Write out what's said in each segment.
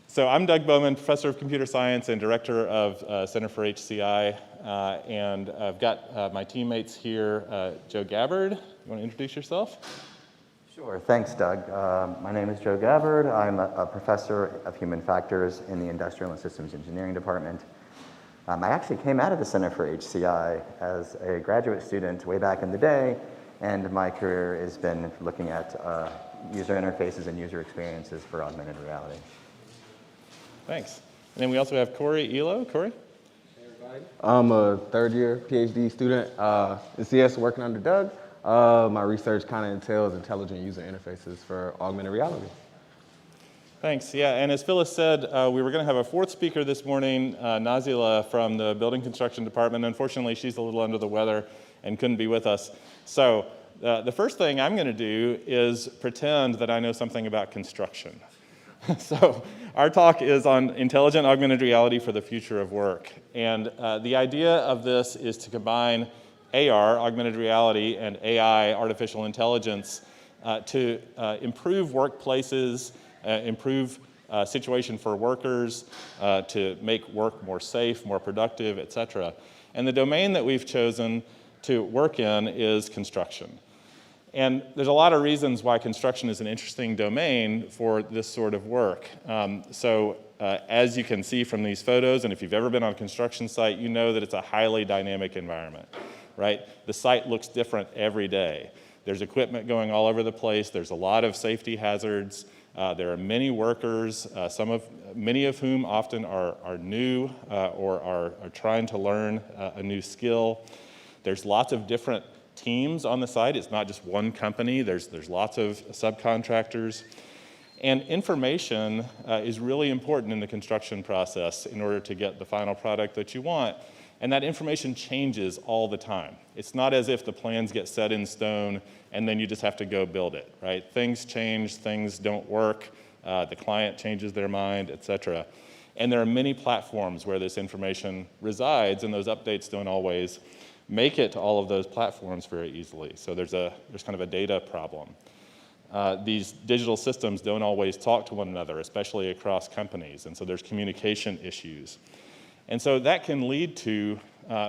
So I'm Doug Bowman, Professor of Computer Science and Director of Center for HCI, and I've got my teammates here, Joe Gabbard. You want to introduce yourself? Sure, thanks, Doug. My name is Joe Gabbard. I'm a professor of human factors in the Industrial and Systems Engineering Department. I actually came out of the Center for HCI as a graduate student way back in the day, and my career has been looking at user interfaces and user experiences for augmented reality. Thanks. And then we also have Corey Elo. Corey? Hey, everybody. I'm a third-year PhD student in CS working under Doug. My research kind of entails intelligent user interfaces for augmented reality. Thanks. Yeah, and as Phyllis said, we were going to have a fourth speaker this morning, Nazila from the Building Construction Department. Unfortunately, she's a little under the weather and couldn't be with us. So the first thing I'm going to do is pretend that I know something about construction. So our talk is on intelligent augmented reality for the future of work. And the idea of this is to combine AR, augmented reality, and AI, artificial intelligence, to improve workplaces, improve situation for workers, to make work more safe, more productive, et cetera. And the domain that we've chosen to work in is construction. And there's a lot of reasons why construction is an interesting domain for this sort of work. As you can see from these photos, and if you've ever been on a construction site, you know that it's a highly dynamic environment, right? The site looks different every day. There's equipment going all over the place. There's a lot of safety hazards. There are many workers, many of whom often are new or are trying to learn a new skill. There's lots of different teams on the site. It's not just one company. There's lots of subcontractors. And information is really important in the construction process in order to get the final product that you want. And that information changes all the time. It's not as if the plans get set in stone and then you just have to go build it, right? Things change, things don't work, the client changes their mind, et cetera. And there are many platforms where this information resides, and those updates don't always make it to all of those platforms very easily. So there's kind of a data problem. These digital systems don't always talk to one another, especially across companies, and so there's communication issues. And so that can lead to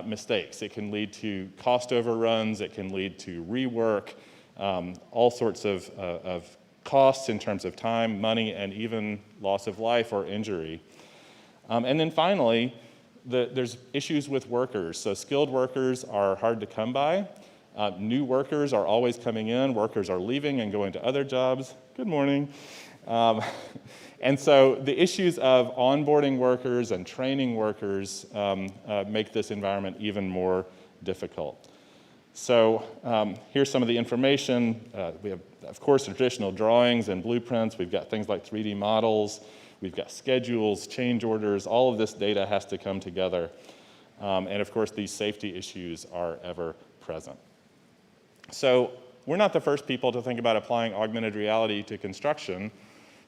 mistakes. It can lead to cost overruns. It can lead to rework, all sorts of costs in terms of time, money, and even loss of life or injury. And then finally, there's issues with workers. So skilled workers are hard to come by. New workers are always coming in. Workers are leaving and going to other jobs. Good morning. And so the issues of onboarding workers and training workers make this environment even more difficult. So here's some of the information. We have, of course, traditional drawings and blueprints. We've got things like 3D models. We've got schedules, change orders. All of this data has to come together. And of course, these safety issues are ever present. So we're not the first people to think about applying augmented reality to construction.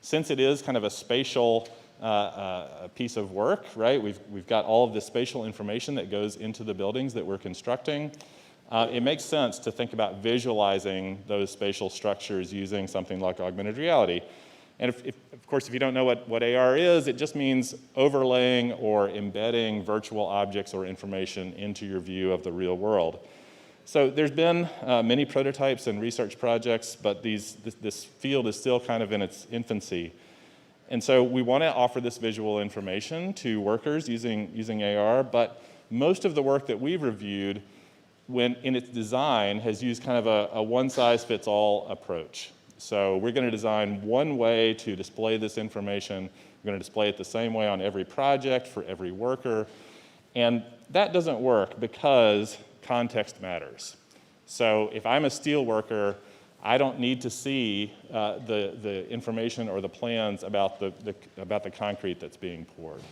Since it is kind of a spatial piece of work, right? We've got all of this spatial information that goes into the buildings that we're constructing. It makes sense to think about visualizing those spatial structures using something like augmented reality. And of course, if you don't know what AR is, it just means overlaying or embedding virtual objects or information into your view of the real world. So there's been many prototypes and research projects, but this field is still kind of in its infancy. And so we want to offer this visual information to workers using AR, but most of the work that we've reviewed when in its design has used kind of a one-size-fits-all approach. So we're going to design one way to display this information. We're going to display it the same way on every project for every worker. And that doesn't work because context matters. So if I'm a steel worker, I don't need to see the information or the plans about the concrete that's being poured,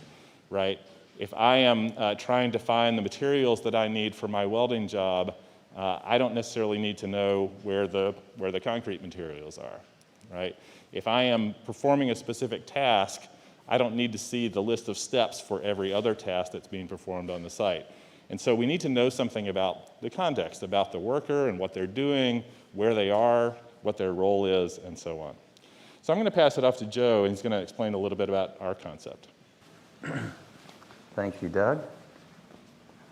right? If I am trying to find the materials that I need for my welding job, I don't necessarily need to know where the concrete materials are, right? If I am performing a specific task, I don't need to see the list of steps for every other task that's being performed on the site. And so we need to know something about the context, about the worker and what they're doing, where they are, what their role is, and so on. So I'm going to pass it off to Joe, and he's going to explain a little bit about our concept. Thank you, Doug.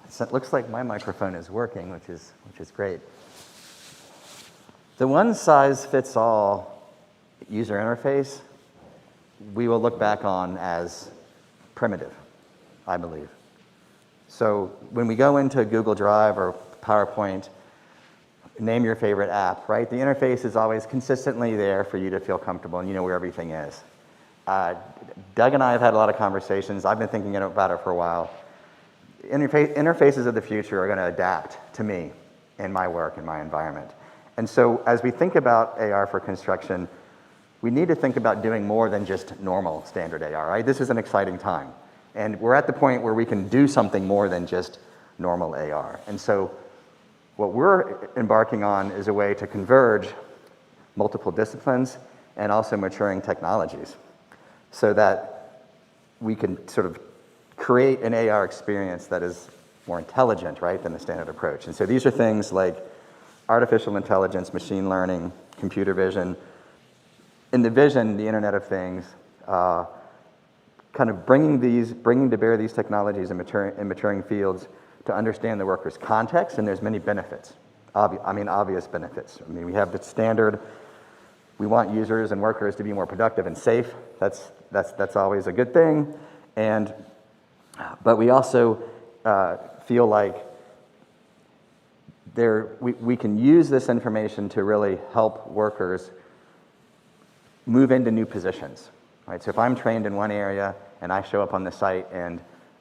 So it looks like my microphone is working, which is great. The one-size-fits-all user interface we will look back on as primitive, I believe. So when we go into Google Drive or PowerPoint, name your favorite app, right? The interface is always consistently there for you to feel comfortable and you know where everything is. Doug and I have had a lot of conversations. I've been thinking about it for a while. Interfaces of the future are going to adapt to me and my work and my environment. And so as we think about AR for construction, we need to think about doing more than just normal standard AR, right? This is an exciting time. And we're at the point where we can do something more than just normal AR. And so what we're embarking on is a way to converge multiple disciplines and also maturing technologies so that we can sort of create an AR experience that is more intelligent, right, than the standard approach. And so these are things like artificial intelligence, machine learning, computer vision. In the vision, the Internet of Things, kind of bringing to bear these technologies in maturing fields to understand the worker's context, and there's many benefits. Obvious benefits. I mean, we have the standard. We want users and workers to be more productive and safe. That's always a good thing. But we also feel like we can use this information to really help workers move into new positions. Right? So if I'm trained in one area and I show up on the site and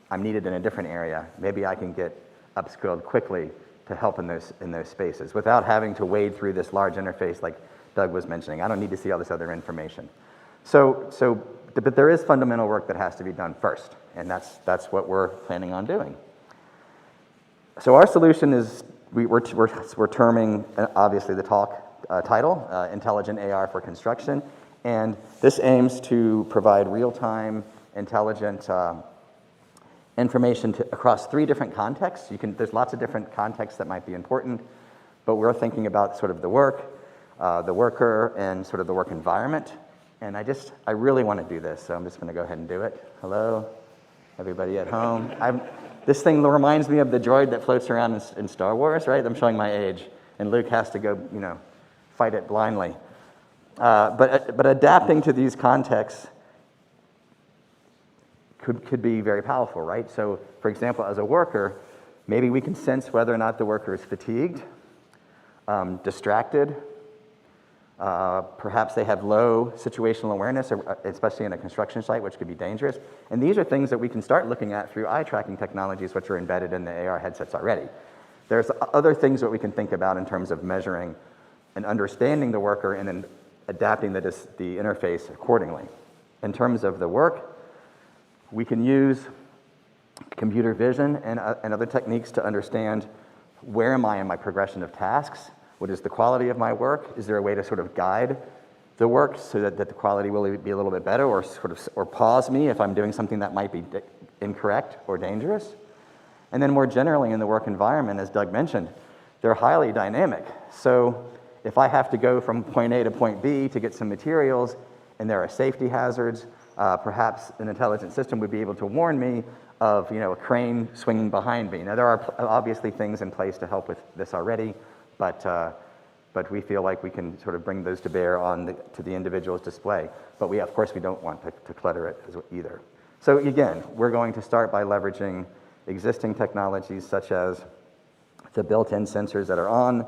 I'm needed in a different area, maybe I can get upskilled quickly to help in those spaces without having to wade through this large interface like Doug was mentioning. I don't need to see all this other information. But there is fundamental work that has to be done first, and that's what we're planning on doing. So our solution is, we're terming, obviously, the talk title, Intelligent AR for Construction, and this aims to provide real-time, intelligent information across 3 different contexts. There's lots of different contexts that might be important, but we're thinking about sort of the work, the worker, and sort of the work environment. And I really want to do this, so I'm just going to go ahead and do it. Hello, everybody at home. This thing reminds me of the droid that floats around in Star Wars, right? I'm showing my age, and Luke has to go, fight it blindly. But adapting to these contexts could be very powerful, right? So, for example, as a worker, maybe we can sense whether or not the worker is fatigued, distracted. Perhaps they have low situational awareness, especially in a construction site, which could be dangerous. And these are things that we can start looking at through eye tracking technologies, which are embedded in the AR headsets already. There's other things that we can think about in terms of measuring and understanding the worker and then adapting the interface accordingly. In terms of the work, we can use computer vision and other techniques to understand where am I in my progression of tasks. What is the quality of my work? Is there a way to sort of guide the work so that the quality will be a little bit better, or pause me if I'm doing something that might be incorrect or dangerous? And then more generally in the work environment, as Doug mentioned, they're highly dynamic. So if I have to go from point A to point B to get some materials and there are safety hazards, perhaps an intelligent system would be able to warn me of a crane swinging behind me. Now there are obviously things in place to help with this already, but we feel like we can sort of bring those to bear to the individual's display. But of course, we don't want to clutter it either. So again, we're going to start by leveraging existing technologies such as the built-in sensors that are on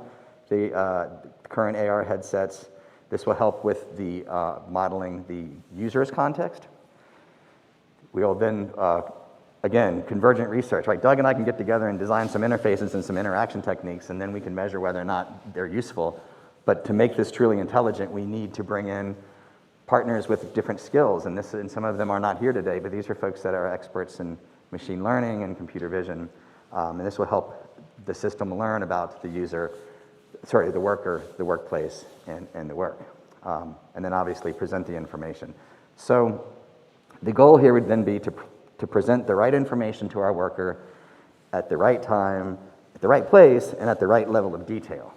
the current AR headsets. This will help with the modeling the user's context. We will then again, convergent research, right? Doug and I can get together and design some interfaces and some interaction techniques, and then we can measure whether or not they're useful. But to make this truly intelligent, we need to bring in partners with different skills, and some of them are not here today, but these are folks that are experts in machine learning and computer vision, and this will help the system learn about the worker, the workplace, and the work, and then obviously present the information. So the goal here would then be to present the right information to our worker at the right time, at the right place, and at the right level of detail,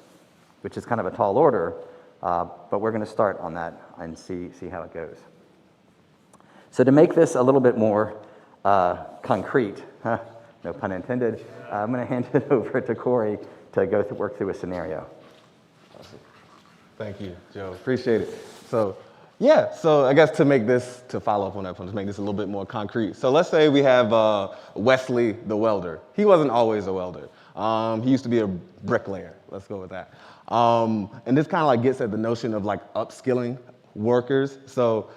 which is kind of a tall order, But we're going to start on that and see how it goes. So to make this a little bit more concrete, no pun intended, I'm going to hand it over to Corey to work through a scenario. Thank you, Joe. Appreciate it. So, yeah, so I guess to follow up on that point, to make this a little bit more concrete. So let's say we have Wesley the welder. He wasn't always a welder. He used to be a bricklayer. Let's go with that. And this kind of like gets at the notion of like upskilling workers. So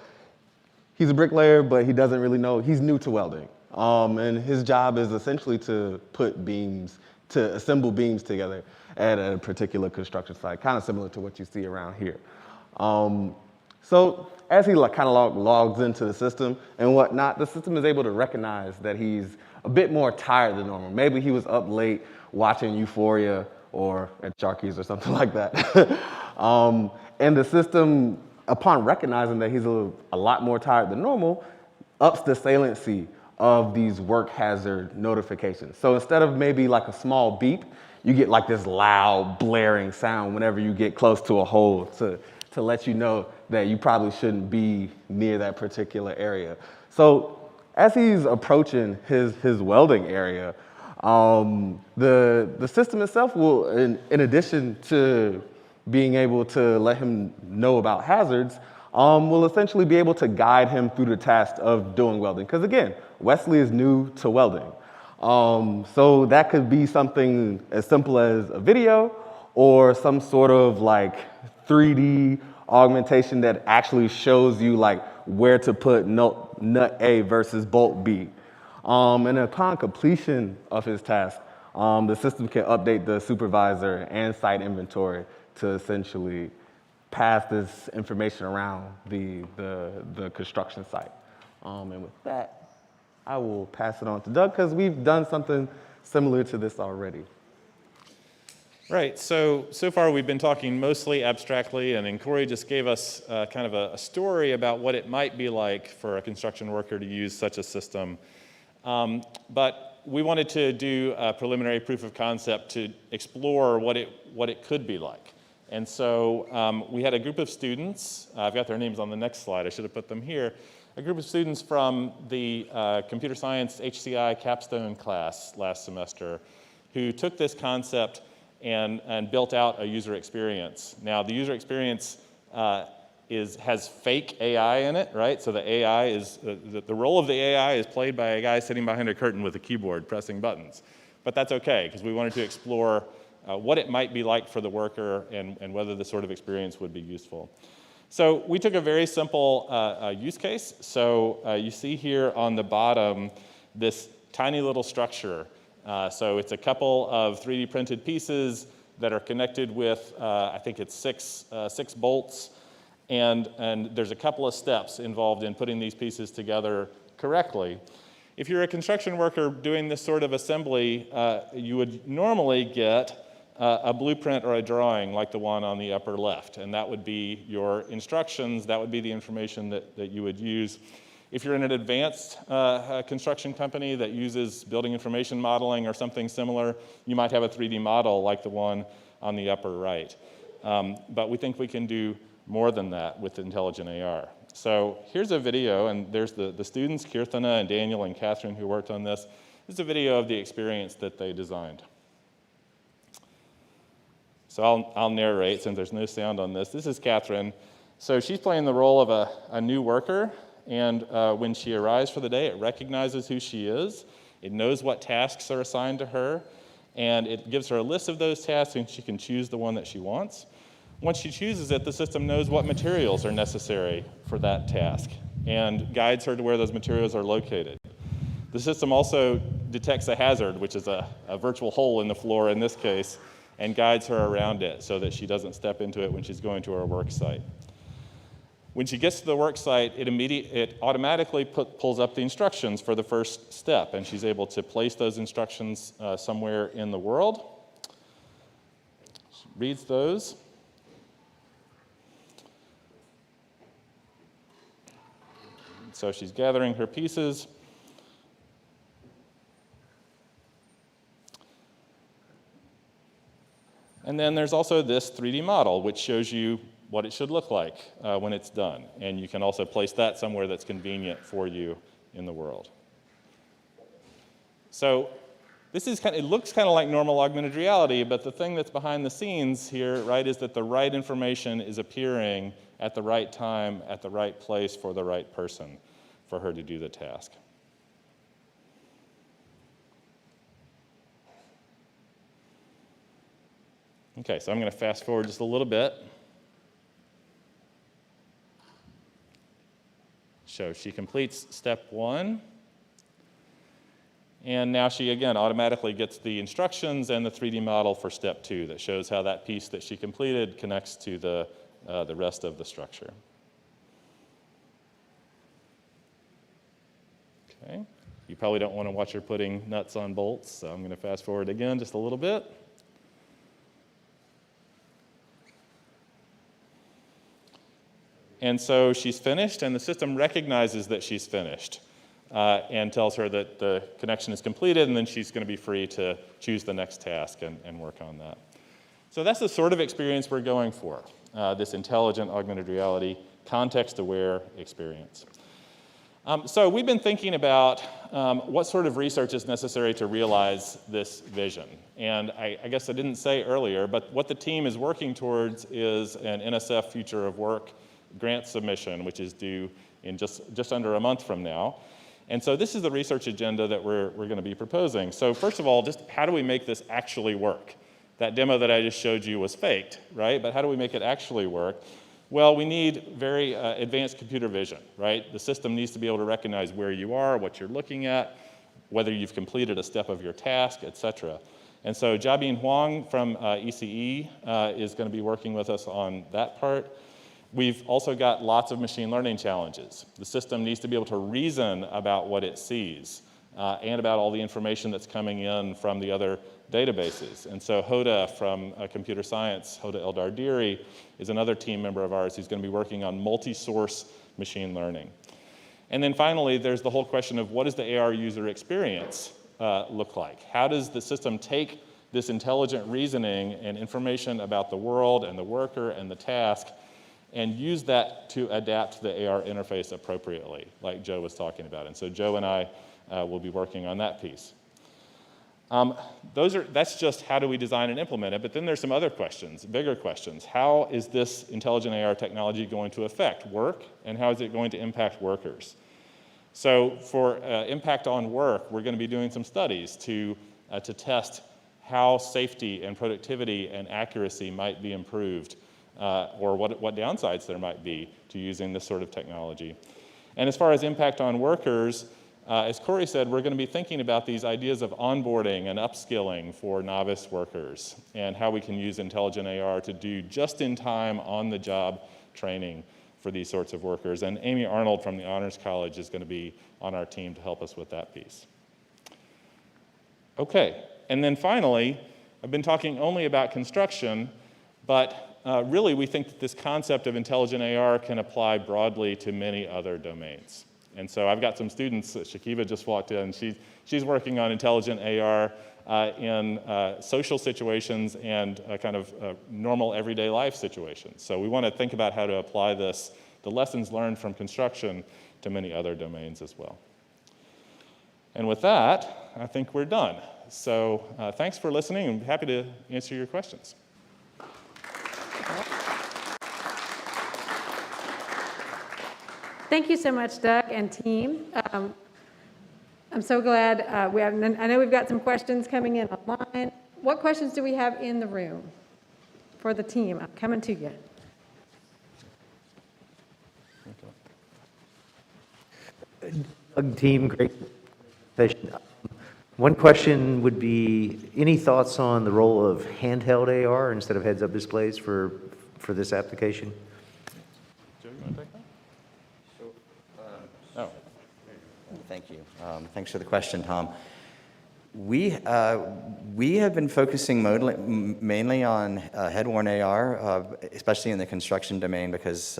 he's a bricklayer, but he doesn't really know, he's new to welding. And his job is essentially to assemble beams together at a particular construction site, kind of similar to what you see around here. So as he kind of logs into the system and whatnot, the system is able to recognize that he's a bit more tired than normal. Maybe he was up late watching Euphoria or at Sharky's or something like that. And the system, upon recognizing that he's a lot more tired than normal, ups the saliency of these work hazard notifications. So instead of maybe like a small beep, you get like this loud blaring sound whenever you get close to a hole to let you know that you probably shouldn't be near that particular area. So as he's approaching his welding area, the system itself will, in addition to being able to let him know about hazards, will essentially be able to guide him through the task of doing welding. Because again, Wesley is new to welding. So that could be something as simple as a video or some sort of like 3D augmentation that actually shows you like where to put nut A versus bolt B. And upon completion of his task, the system can update the supervisor and site inventory to essentially pass this information around the construction site. And with that, I will pass it on to Doug because we've done something similar to this already. Right, so far we've been talking mostly abstractly, and Corey just gave us kind of a story about what it might be like for a construction worker to use such a system. But we wanted to do a preliminary proof of concept to explore what it could be like. And so we had a group of students, I've got their names on the next slide, I should have put them here, a group of students from the computer science HCI capstone class last semester who took this concept and built out a user experience. Now the user experience has fake AI in it, right? So the AI is, the role of the AI is played by a guy sitting behind a curtain with a keyboard pressing buttons. But that's okay, because we wanted to explore what it might be like for the worker and whether this sort of experience would be useful. So we took a very simple use case. So you see here on the bottom this tiny little structure. So it's a couple of 3D printed pieces that are connected with, I think it's six bolts. And there's a couple of steps involved in putting these pieces together correctly. If you're a construction worker doing this sort of assembly, you would normally get a blueprint or a drawing like the one on the upper left, and that would be your instructions, that would be the information that you would use. If you're in an advanced construction company that uses building information modeling or something similar, you might have a 3D model like the one on the upper right. But we think we can do more than that with intelligent AR. So here's a video, and there's the students, Kirthana and Daniel and Catherine, who worked on this. This is a video of the experience that they designed. So I'll narrate since there's no sound on this. This is Catherine. So she's playing the role of a new worker, and when she arrives for the day, it recognizes who she is. It knows what tasks are assigned to her, and it gives her a list of those tasks, and she can choose the one that she wants. Once she chooses it, the system knows what materials are necessary for that task and guides her to where those materials are located. The system also detects a hazard, which is a virtual hole in the floor in this case, and guides her around it so that she doesn't step into it when she's going to her work site. When she gets to the work site, it automatically pulls up the instructions for the first step, and she's able to place those instructions somewhere in the world. She reads those. So she's gathering her pieces. And then there's also this 3D model, which shows you what it should look like when it's done. And you can also place that somewhere that's convenient for you in the world. So this is it looks kind of like normal augmented reality, but the thing that's behind the scenes here, right, is that the right information is appearing at the right time, at the right place for the right person for her to do the task. Okay, so I'm going to fast forward just a little bit. So she completes step 1. And now she, again, automatically gets the instructions and the 3D model for step 2 that shows how that piece that she completed connects to the rest of the structure. Okay, you probably don't want to watch her putting nuts on bolts, so I'm going to fast forward again just a little bit. And so she's finished, and the system recognizes that she's finished and tells her that the connection is completed, and then she's going to be free to choose the next task and work on that. So that's the sort of experience we're going for, this intelligent augmented reality, context-aware experience. So we've been thinking about what sort of research is necessary to realize this vision. And I guess I didn't say earlier, but what the team is working towards is an NSF Future of Work grant submission, which is due in just under a month from now. And so this is the research agenda that we're going to be proposing. So first of all, just how do we make this actually work? That demo that I just showed you was faked, right? But how do we make it actually work? Well, we need very advanced computer vision, right? The system needs to be able to recognize where you are, what you're looking at, whether you've completed a step of your task, et cetera. And so Jiabin Huang from ECE is going to be working with us on that part. We've also got lots of machine learning challenges. The system needs to be able to reason about what it sees and about all the information that's coming in from the other databases. And so Hoda from computer science, Hoda Eldardiri, is another team member of ours who's going to be working on multi-source machine learning. And then finally, there's the whole question of what does the AR user experience look like? How does the system take this intelligent reasoning and information about the world and the worker and the task and use that to adapt the AR interface appropriately, like Joe was talking about. And so Joe and I will be working on that piece. That's just how do we design and implement it, but then there's some other questions, bigger questions. How is this intelligent AR technology going to affect work, and how is it going to impact workers? So for impact on work, we're going to be doing some studies to test how safety and productivity and accuracy might be improved or what downsides there might be to using this sort of technology. And as far as impact on workers, as Corey said, we're going to be thinking about these ideas of onboarding and upskilling for novice workers and how we can use intelligent AR to do just-in-time, on-the-job training for these sorts of workers. And Amy Arnold from the Honors College is going to be on our team to help us with that piece. Okay, and then finally, I've been talking only about construction, but really, we think that this concept of intelligent AR can apply broadly to many other domains. And so I've got some students, Shakiva just walked in, she's working on intelligent AR in social situations and kind of normal everyday life situations. So we want to think about how to apply the lessons learned from construction to many other domains as well. And with that, I think we're done. So thanks for listening, and I'm happy to answer your questions. Thank you so much, Doug and team. I'm so glad I know we've got some questions coming in online. What questions do we have in the room for the team? I'm coming to you. Doug, team, great presentation. One question would be, any thoughts on the role of handheld AR instead of heads-up displays for this application? Joe, you want to take that? Oh. Thank you. Thanks for the question, Tom. We have been focusing mainly on head-worn AR, especially in the construction domain because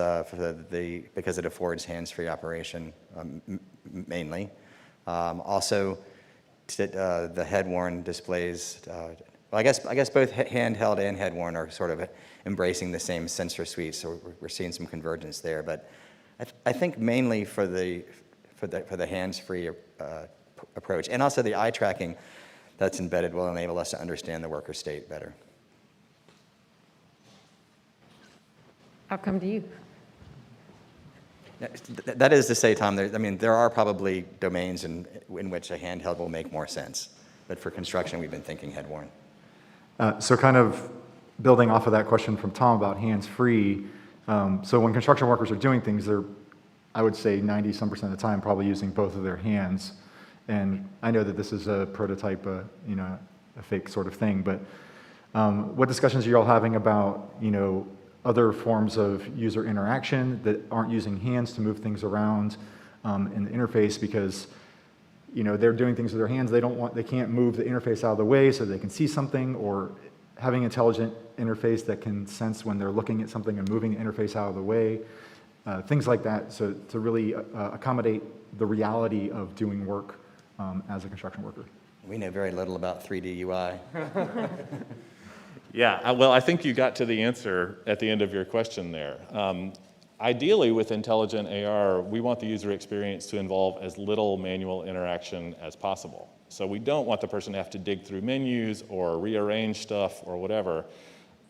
because it affords hands-free operation mainly. Also, the head-worn displays. Well, I guess both handheld and head-worn are sort of embracing the same sensor suite, so we're seeing some convergence there. But I think mainly for the hands-free approach, and also the eye tracking that's embedded will enable us to understand the worker state better. I'll come to you. That is to say, Tom, there are probably domains in which a handheld will make more sense. But for construction, we've been thinking head-worn. So kind of building off of that question from Tom about hands-free, so when construction workers are doing things, they're, I would say 90-some% of the time, probably using both of their hands. And I know that this is a prototype, a fake sort of thing, but what discussions are you all having about, other forms of user interaction that aren't using hands to move things around in the interface? Because they're doing things with their hands, they can't move the interface out of the way so they can see something, or having intelligent interface that can sense when they're looking at something and moving the interface out of the way, things like that, so to really accommodate the reality of doing work as a construction worker. We know very little about 3D UI. Yeah, well, I think you got to the answer at the end of your question there. Ideally, with intelligent AR, we want the user experience to involve as little manual interaction as possible. So we don't want the person to have to dig through menus or rearrange stuff or whatever.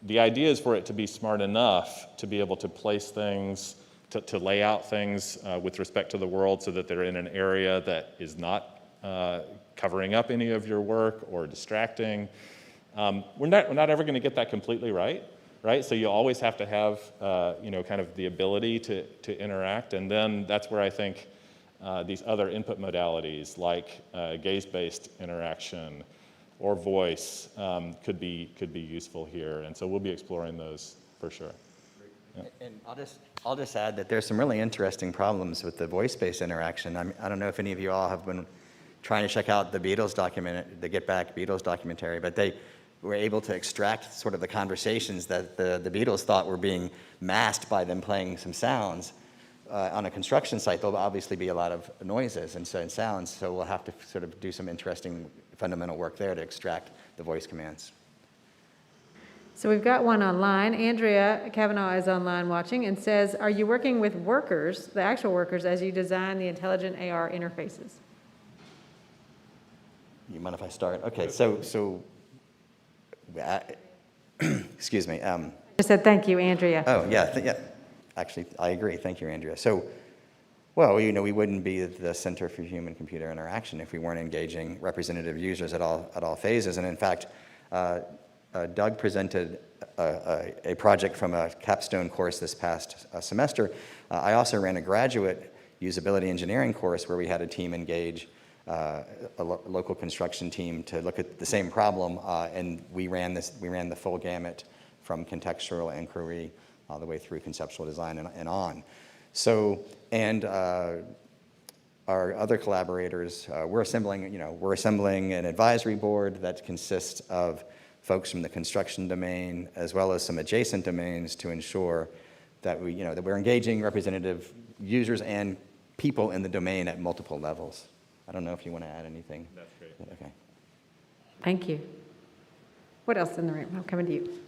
The idea is for it to be smart enough to be able to place things, to lay out things with respect to the world so that they're in an area that is not covering up any of your work or distracting. We're not ever going to get that completely right? So you always have to have, kind of the ability to interact, and then that's where I think these other input modalities like gaze-based interaction or voice could be useful here, and so we'll be exploring those for sure. Yeah. And I'll just add that there's some really interesting problems with the voice-based interaction. I don't know if any of you all have been trying to check out the the Get Back Beatles documentary, but they were able to extract sort of the conversations that the Beatles thought were being masked by them playing some sounds. On a construction site, there'll obviously be a lot of noises and sounds, so we'll have to sort of do some interesting fundamental work there to extract the voice commands. So we've got one online. Andrea Kavanaugh is online watching and says, are you working with workers, the actual workers, as you design the intelligent AR interfaces? You mind if I start? Okay, so excuse me. I said thank you, Andrea. Oh, yeah. Actually, I agree. Thank you, Andrea. So, well, we wouldn't be the Center for Human-Computer Interaction if we weren't engaging representative users at all phases. And in fact, Doug presented a project from a capstone course this past semester. I also ran a graduate usability engineering course where we had a team engage a local construction team to look at the same problem, and we ran the full gamut from contextual inquiry all the way through conceptual design and on. So, and our other collaborators, we're assembling an advisory board that consists of folks from the construction domain as well as some adjacent domains to ensure that that we're engaging representative users and people in the domain at multiple levels. I don't know if you want to add anything. That's great. Okay. Thank you. What else in the room? I'm coming to you.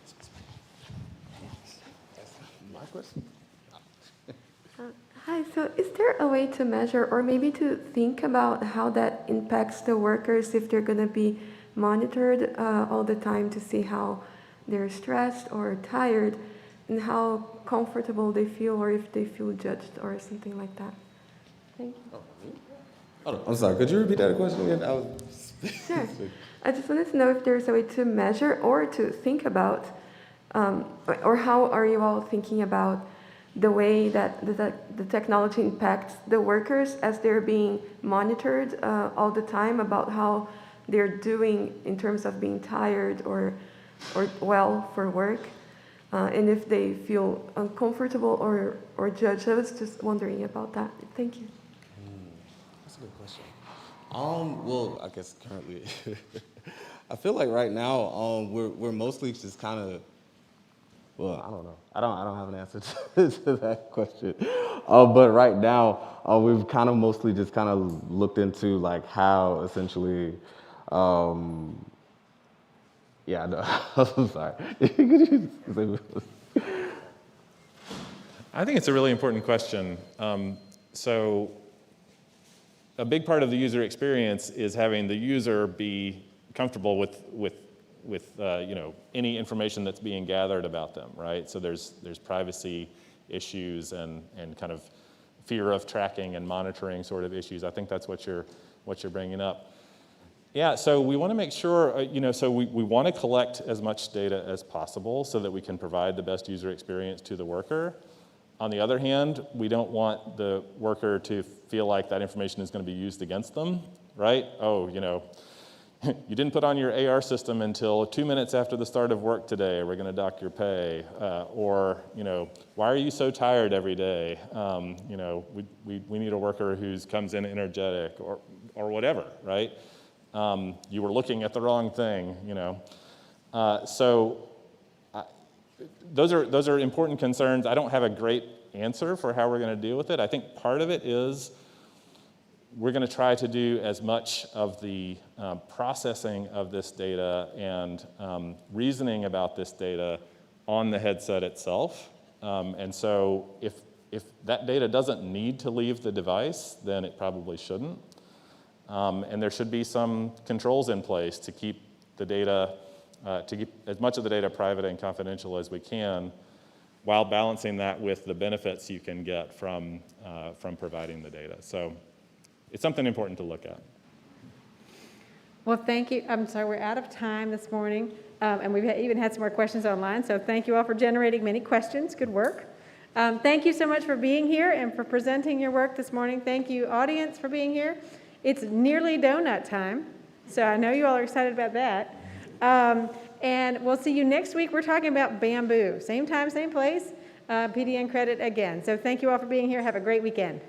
My question? Hi, so is there a way to measure or maybe to think about how that impacts the workers if they're going to be monitored all the time to see how they're stressed or tired and how comfortable they feel or if they feel judged or something like that? Thank you. Oh, I'm sorry, could you repeat that question again? Sure. I just wanted to know if there's a way to measure or to think about, or how are you all thinking about the way that the technology impacts the workers as they're being monitored all the time about how they're doing in terms of being tired or well for work, and if they feel uncomfortable or judged. I was just wondering about that. Thank you. That's a good question. Well, I guess currently, I feel like right now, we're mostly just kind of, well, I don't know. I don't have an answer to that question. But right now, we've kind of mostly just kind of looked into like how essentially, yeah, no, I'm sorry. I think it's a really important question. So a big part of the user experience is having the user be comfortable with you know, any information that's being gathered about them, right? So there's privacy issues and kind of fear of tracking and monitoring sort of issues. I think that's what you're bringing up. Yeah, so we want to make sure, you know, so we want to collect as much data as possible so that we can provide the best user experience to the worker. On the other hand, we don't want the worker to feel like that information is going to be used against them, right? Oh, you know, you didn't put on your AR system until 2 minutes after the start of work today. We're going to dock your pay. Or, you know, why are you so tired every day? You know, we need a worker who comes in energetic or whatever, right? You were looking at the wrong thing, you know. Those are important concerns. I don't have a great answer for how we're going to deal with it. I think part of it is we're going to try to do as much of the processing of this data and reasoning about this data on the headset itself. And so if that data doesn't need to leave the device, then it probably shouldn't. And there should be some controls in place to keep the data, to keep as much of the data private and confidential as we can, while balancing that with the benefits you can get from providing the data. So it's something important to look at. Well, thank you. I'm sorry, we're out of time this morning, and we've even had some more questions online, so thank you all for generating many questions. Good work. Thank you so much for being here and for presenting your work this morning. Thank you, audience, for being here. It's nearly donut time, so I know you all are excited about that. And we'll see you next week. We're talking about bamboo. Same time, same place, PDN credit again. So thank you all for being here. Have a great weekend.